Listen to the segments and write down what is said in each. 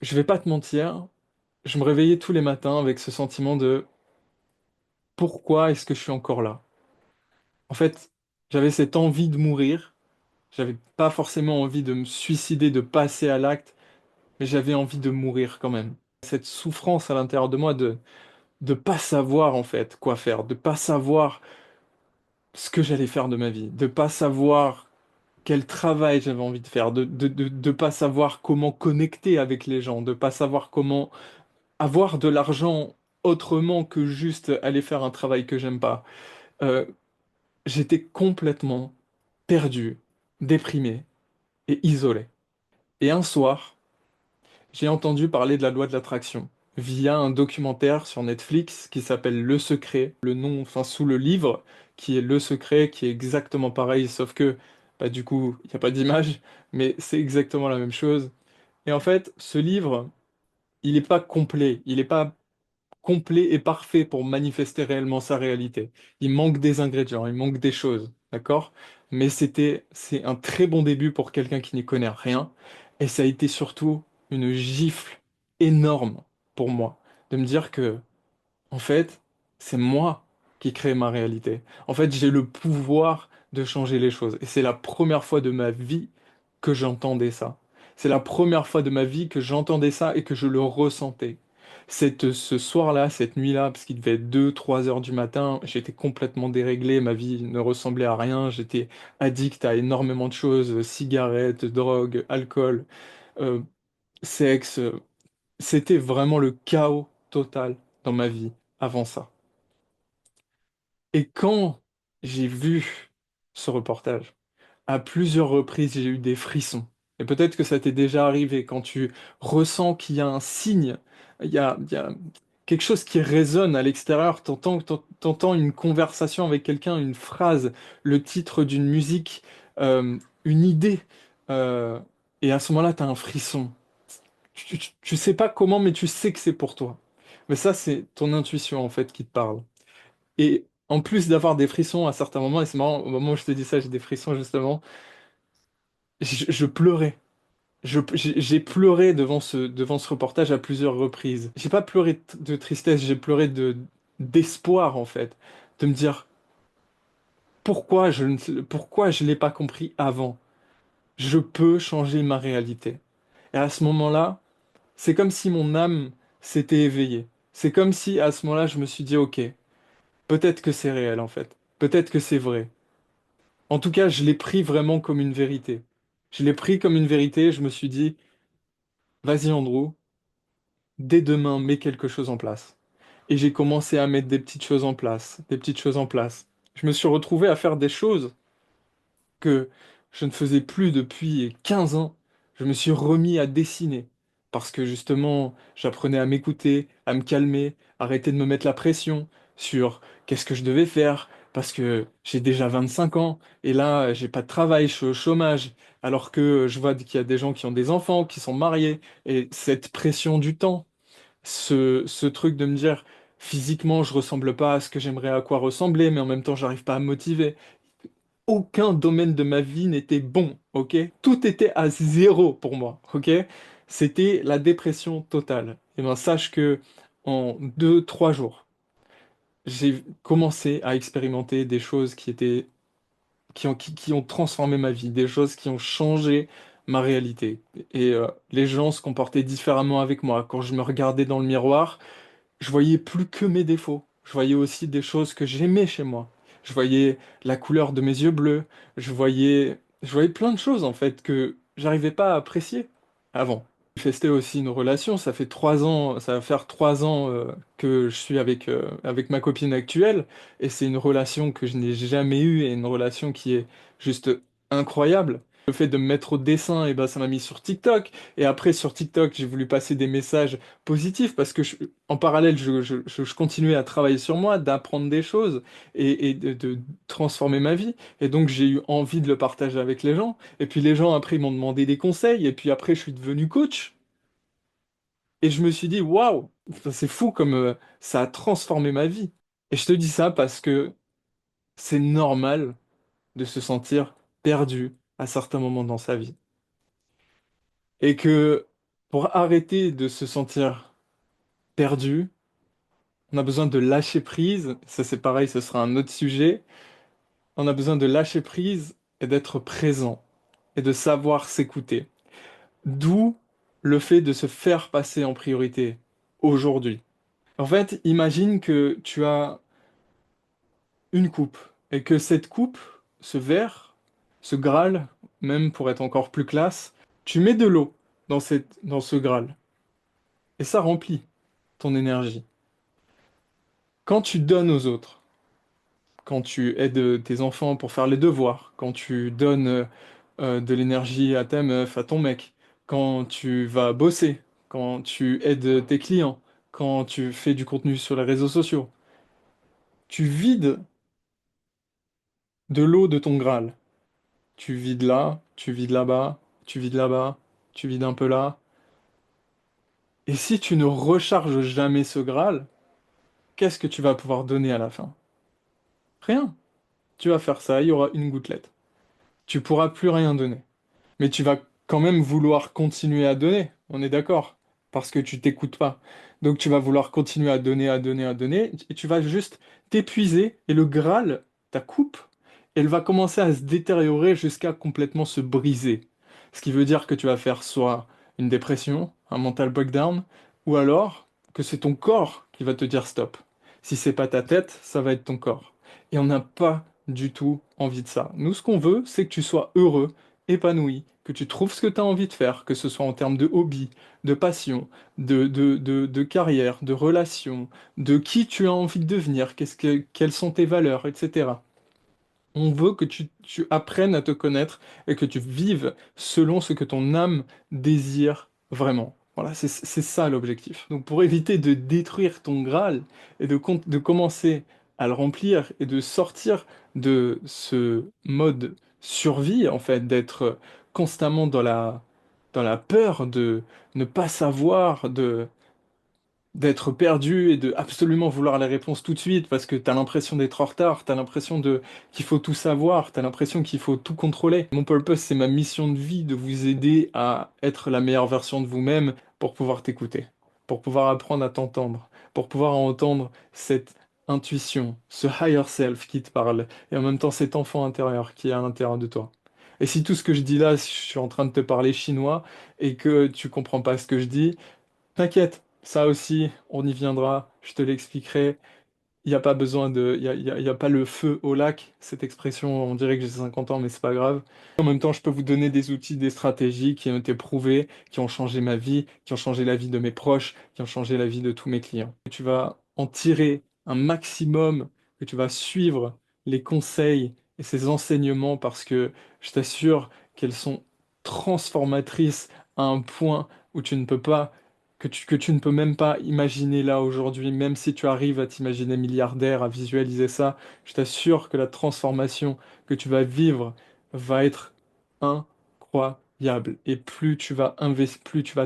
Je vais pas te mentir, je me réveillais tous les matins avec ce sentiment de pourquoi est-ce que je suis encore là? En fait, j'avais cette envie de mourir, j'avais pas forcément envie de me suicider, de passer à l'acte, mais j'avais envie de mourir quand même. Cette souffrance à l'intérieur de moi de pas savoir en fait quoi faire, de pas savoir ce que j'allais faire de ma vie, de pas savoir quel travail j'avais envie de faire, de pas savoir comment connecter avec les gens, de pas savoir comment avoir de l'argent autrement que juste aller faire un travail que j'aime pas. Euh, J'étais complètement perdu, déprimé et isolé. Et un soir, j'ai entendu parler de la loi de l'attraction via un documentaire sur Netflix qui s'appelle Le Secret, le nom, enfin sous le livre, qui est Le Secret, qui est exactement pareil, sauf que, bah, du coup, il n'y a pas d'image, mais c'est exactement la même chose. Et en fait, ce livre, il n'est pas complet, il n'est pas complet et parfait pour manifester réellement sa réalité. Il manque des ingrédients, il manque des choses, d'accord? Mais c'est un très bon début pour quelqu'un qui n'y connaît rien. Et ça a été surtout une gifle énorme pour moi de me dire que, en fait, c'est moi qui crée ma réalité. En fait, j'ai le pouvoir de changer les choses. Et c'est la première fois de ma vie que j'entendais ça. C'est la première fois de ma vie que j'entendais ça et que je le ressentais. Ce soir-là, cette nuit-là, parce qu'il devait être 2, 3 heures du matin, j'étais complètement déréglé, ma vie ne ressemblait à rien, j'étais addict à énormément de choses, cigarettes, drogue, alcool, euh, sexe. C'était vraiment le chaos total dans ma vie avant ça. Et quand j'ai vu ce reportage, à plusieurs reprises, j'ai eu des frissons. Et peut-être que ça t'est déjà arrivé quand tu ressens qu'il y a un signe, il y a quelque chose qui résonne à l'extérieur, t'entends une conversation avec quelqu'un, une phrase, le titre d'une musique, une idée, euh, et à ce moment-là, tu as un frisson. Tu sais pas comment, mais tu sais que c'est pour toi. Mais ça, c'est ton intuition en fait qui te parle. Et en plus d'avoir des frissons à certains moments, et c'est marrant, au moment où je te dis ça, j'ai des frissons justement, je pleurais. J'ai pleuré devant ce reportage à plusieurs reprises. J'ai pas pleuré de tristesse, j'ai pleuré d'espoir en fait. De me dire pourquoi je l'ai pas compris avant. Je peux changer ma réalité. Et à ce moment-là, c'est comme si mon âme s'était éveillée. C'est comme si à ce moment-là, je me suis dit, ok, peut-être que c'est réel en fait. Peut-être que c'est vrai. En tout cas, je l'ai pris vraiment comme une vérité. Je l'ai pris comme une vérité, je me suis dit, vas-y Andrew, dès demain, mets quelque chose en place. Et j'ai commencé à mettre des petites choses en place, des petites choses en place. Je me suis retrouvé à faire des choses que je ne faisais plus depuis 15 ans. Je me suis remis à dessiner parce que justement, j'apprenais à m'écouter, à me calmer, arrêter de me mettre la pression sur qu'est-ce que je devais faire parce que j'ai déjà 25 ans et là, j'ai pas de travail, je suis au chômage, alors que je vois qu'il y a des gens qui ont des enfants, qui sont mariés et cette pression du temps, ce truc de me dire physiquement, je ressemble pas à ce que j'aimerais à quoi ressembler, mais en même temps, j'arrive pas à me motiver. Aucun domaine de ma vie n'était bon, ok? Tout était à zéro pour moi, ok? C'était la dépression totale. Et bien, sache que en 2, 3 jours, j'ai commencé à expérimenter des choses qui ont transformé ma vie, des choses qui ont changé ma réalité. Et les gens se comportaient différemment avec moi. Quand je me regardais dans le miroir, je voyais plus que mes défauts. Je voyais aussi des choses que j'aimais chez moi. Je voyais la couleur de mes yeux bleus. Je voyais plein de choses en fait que j'arrivais pas à apprécier avant. Manifester aussi une relation. Ça fait 3 ans, ça va faire 3 ans que je suis avec ma copine actuelle et c'est une relation que je n'ai jamais eue et une relation qui est juste incroyable. Le fait de me mettre au dessin, et ben, ça m'a mis sur TikTok. Et après, sur TikTok, j'ai voulu passer des messages positifs parce que en parallèle, je continuais à travailler sur moi, d'apprendre des choses et de transformer ma vie. Et donc, j'ai eu envie de le partager avec les gens. Et puis, les gens, après, ils m'ont demandé des conseils. Et puis, après, je suis devenu coach. Et je me suis dit, waouh, enfin, c'est fou comme ça a transformé ma vie. Et je te dis ça parce que c'est normal de se sentir perdu à certains moments dans sa vie. Et que Pour arrêter de se sentir perdu, on a besoin de lâcher prise. Ça, c'est pareil, ce sera un autre sujet. On a besoin de lâcher prise et d'être présent et de savoir s'écouter. D'où le fait de se faire passer en priorité aujourd'hui. En fait, imagine que tu as une coupe et que cette coupe, ce verre, ce Graal, même pour être encore plus classe, tu mets de l'eau dans ce Graal et ça remplit ton énergie. Quand tu donnes aux autres, quand tu aides tes enfants pour faire les devoirs, quand tu donnes de l'énergie à ta meuf, à ton mec, quand tu vas bosser, quand tu aides tes clients, quand tu fais du contenu sur les réseaux sociaux, tu vides de l'eau de ton Graal. Tu vides là, tu vides là-bas, tu vides là-bas, tu vides un peu là. Et si tu ne recharges jamais ce Graal, qu'est-ce que tu vas pouvoir donner à la fin? Rien. Tu vas faire ça, il y aura une gouttelette. Tu pourras plus rien donner. Mais tu vas quand même vouloir continuer à donner, on est d'accord, parce que tu t'écoutes pas. Donc tu vas vouloir continuer à donner, à donner, à donner, et tu vas juste t'épuiser, et le Graal, ta coupe, elle va commencer à se détériorer jusqu'à complètement se briser. Ce qui veut dire que tu vas faire soit une dépression, un mental breakdown, ou alors que c'est ton corps qui va te dire stop. Si c'est pas ta tête, ça va être ton corps. Et on n'a pas du tout envie de ça. Nous, ce qu'on veut, c'est que tu sois heureux, épanoui, que tu trouves ce que tu as envie de faire, que ce soit en termes de hobby, de passion, de carrière, de relation, de qui tu as envie de devenir, quelles sont tes valeurs, etc. On veut que tu apprennes à te connaître et que tu vives selon ce que ton âme désire vraiment. Voilà, c'est ça l'objectif. Donc pour éviter de détruire ton Graal et de commencer à le remplir et de sortir de ce mode survie, en fait, d'être constamment dans la peur de ne pas savoir, d'être perdu et de absolument vouloir les réponses tout de suite parce que t'as l'impression d'être en retard, t'as l'impression de qu'il faut tout savoir, t'as l'impression qu'il faut tout contrôler. Mon purpose, c'est ma mission de vie de vous aider à être la meilleure version de vous-même pour pouvoir t'écouter, pour pouvoir apprendre à t'entendre, pour pouvoir entendre cette intuition, ce higher self qui te parle et en même temps cet enfant intérieur qui est à l'intérieur de toi. Et si tout ce que je dis là, si je suis en train de te parler chinois et que tu comprends pas ce que je dis, t'inquiète, ça aussi, on y viendra, je te l'expliquerai. Il n'y a pas besoin de. Il y a pas le feu au lac, cette expression, on dirait que j'ai 50 ans, mais c'est pas grave. En même temps, je peux vous donner des outils, des stratégies qui ont été prouvés, qui ont changé ma vie, qui ont changé la vie de mes proches, qui ont changé la vie de tous mes clients. Tu vas en tirer un maximum, que tu vas suivre les conseils et ces enseignements parce que je t'assure qu'elles sont transformatrices à un point où tu ne peux pas que tu ne peux même pas imaginer là aujourd'hui, même si tu arrives à t'imaginer milliardaire, à visualiser ça, je t'assure que la transformation que tu vas vivre va être incroyable. Et plus tu vas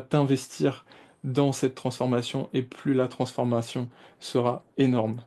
t'investir dans cette transformation, et plus la transformation sera énorme.